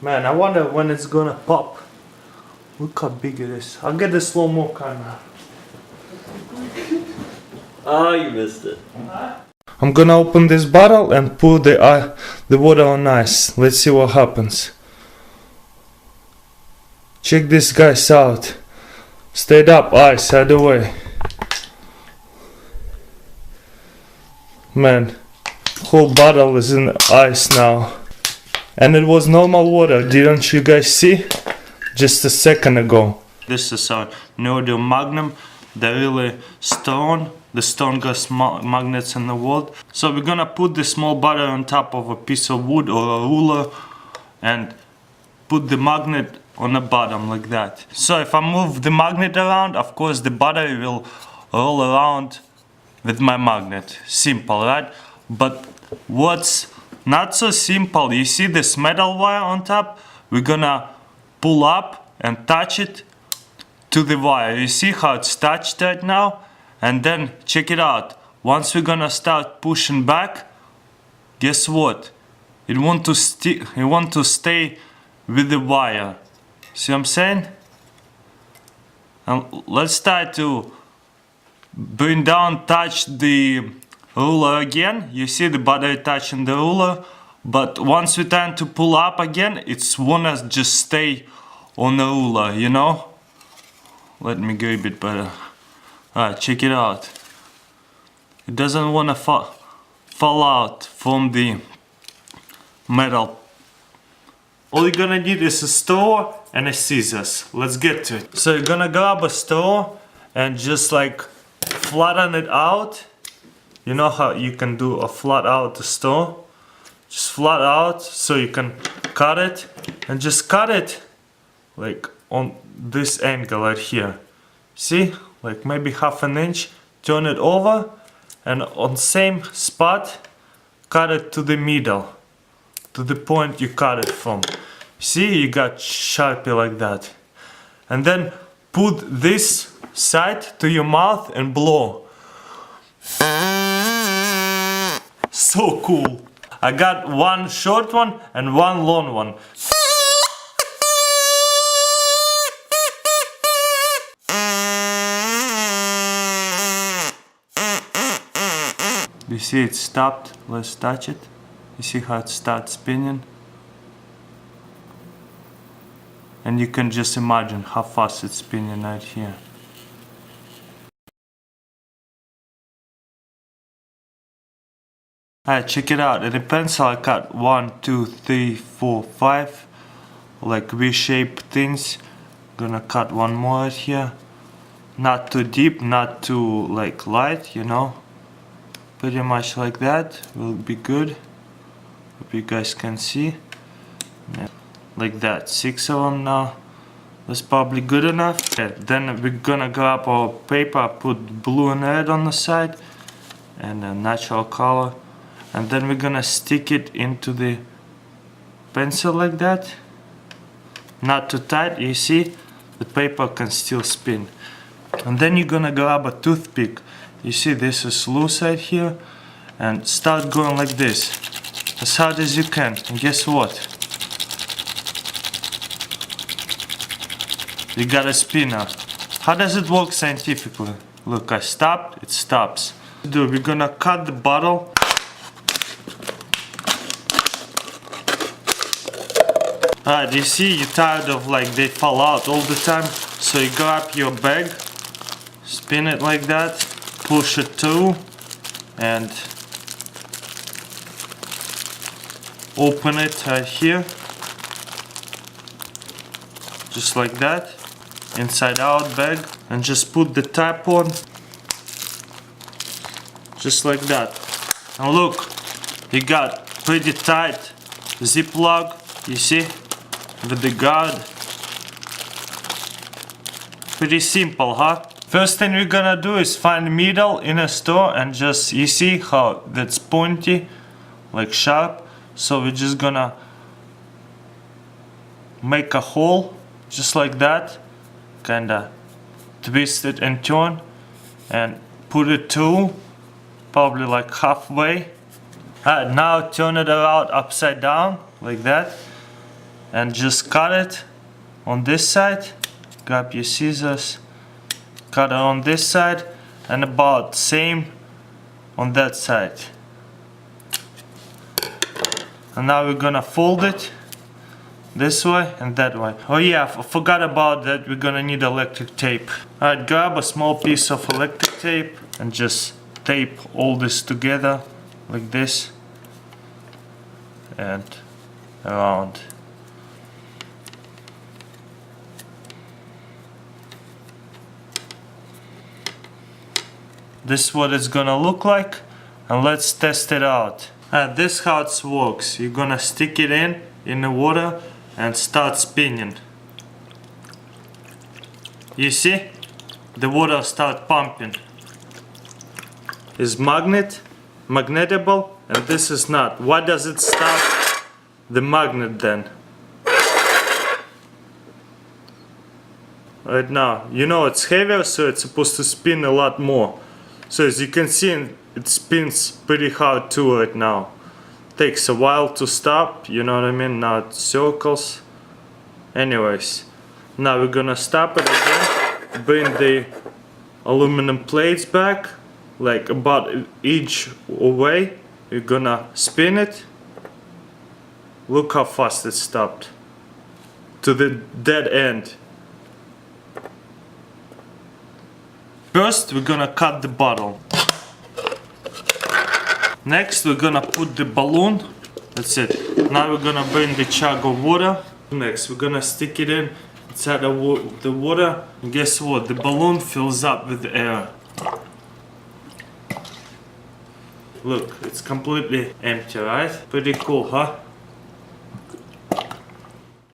Man, I wonder when it's gonna pop. Look how big it is. I'll get the slow-mo camera. Oh, you missed it. I'm gonna open this bottle and put the water on ice. Let's see what happens. Check this guys out. Stayed up ice either way. Man, whole bottle is in ice now. And it was normal water, didn't you guys see? Just a second ago. This is our Neodymium Magnum, the really stone, the strongest magnets in the world. So we're gonna put the small bottle on top of a piece of wood or a ruler and put the magnet on the bottom like that. So if I move the magnet around, of course the battery will roll around with my magnet. Simple, right? But what's not so simple, you see this metal wire on top? We're gonna pull up and touch it to the wire. You see how it's touched right now? And then check it out. Once we're gonna start pushing back, guess what? It want to stay with the wire. See what I'm saying? And let's try to bring down, touch the ruler again. You see the battery touching the ruler, but once we try to pull up again, it's wanna just stay on the ruler, you know? Let me grab it better. Alright, check it out. It doesn't wanna fall out from the metal. All you're gonna need is a straw and a scissors. Let's get to it. So you're gonna grab a straw and just like flatten it out. You know how you can do a flat out straw? Just flat out so you can cut it and just cut it like on this angle right here. See? Like maybe half an inch. Turn it over and on same spot cut it to the middle. To the point you cut it from. See, you got Sharpie like that. And then put this side to your mouth and blow. So cool. I got one short one and one long one. You see it stopped. Let's touch it. You see how it starts spinning? And you can just imagine how fast it's spinning right here. Alright, check it out. In the pencil I cut 1, 2, 3, 4, 5 like V-shaped things. Gonna cut one more right here. Not too deep, not too like light, you know. Pretty much like that will be good. Hope you guys can see. Yeah, like that, 6 of them now. That's probably good enough. Yeah, then we're gonna grab our paper, put blue and red on the side and a natural color, and then we're gonna stick it into the pencil like that. Not too tight, you see, the paper can still spin. And then you're gonna grab a toothpick. You see this is loose right here, and start going like this as hard as you can. And guess what? You got a spinner. How does it work scientifically? Look, I stopped, it stops. Dude, we're gonna cut the bottle. Alright, you see, you're tired of like they fall out all the time, so you grab your bag, spin it like that, push it through, and open it right here, just like that, inside out bag, and just put the top on, just like that. And look, you got pretty tight zip lock, you see, with the guard. Pretty simple, huh? First thing we're gonna do is find the needle in a store and just, you see how that's pointy, like sharp. So we're just gonna make a hole, just like that, kinda twist it and turn, and put it to probably like halfway. Now turn it around upside down like that, and just cut it on this side. Grab your scissors, cut it on this side, and about same on that side. And now we're gonna fold it this way and that way. Oh yeah, I forgot about that. We're gonna need electric tape. Alright, grab a small piece of electric tape and just tape all this together like this and around. This is what it's gonna look like, and let's test it out. This is how it works. You're gonna stick it in the water and start spinning. You see? The water start pumping. Is magnetable, and this is not. Why does it stop the magnet then? Right now, you know it's heavier, so it's supposed to spin a lot more. So as you can see, it spins pretty hard too right now. Takes a while to stop, you know what I mean? Now it circles. Anyways, now we're gonna stop it again. Bring the aluminum plates back, like about each way. You're gonna spin it. Look how fast it stopped. To the dead end. First, we're gonna cut the bottle. Next, we're gonna put the balloon. That's it. Now we're gonna bring the jug of water. Next, we're gonna stick it inside the water. And guess what? The balloon fills up with air. Look, it's completely empty, right? Pretty cool, huh?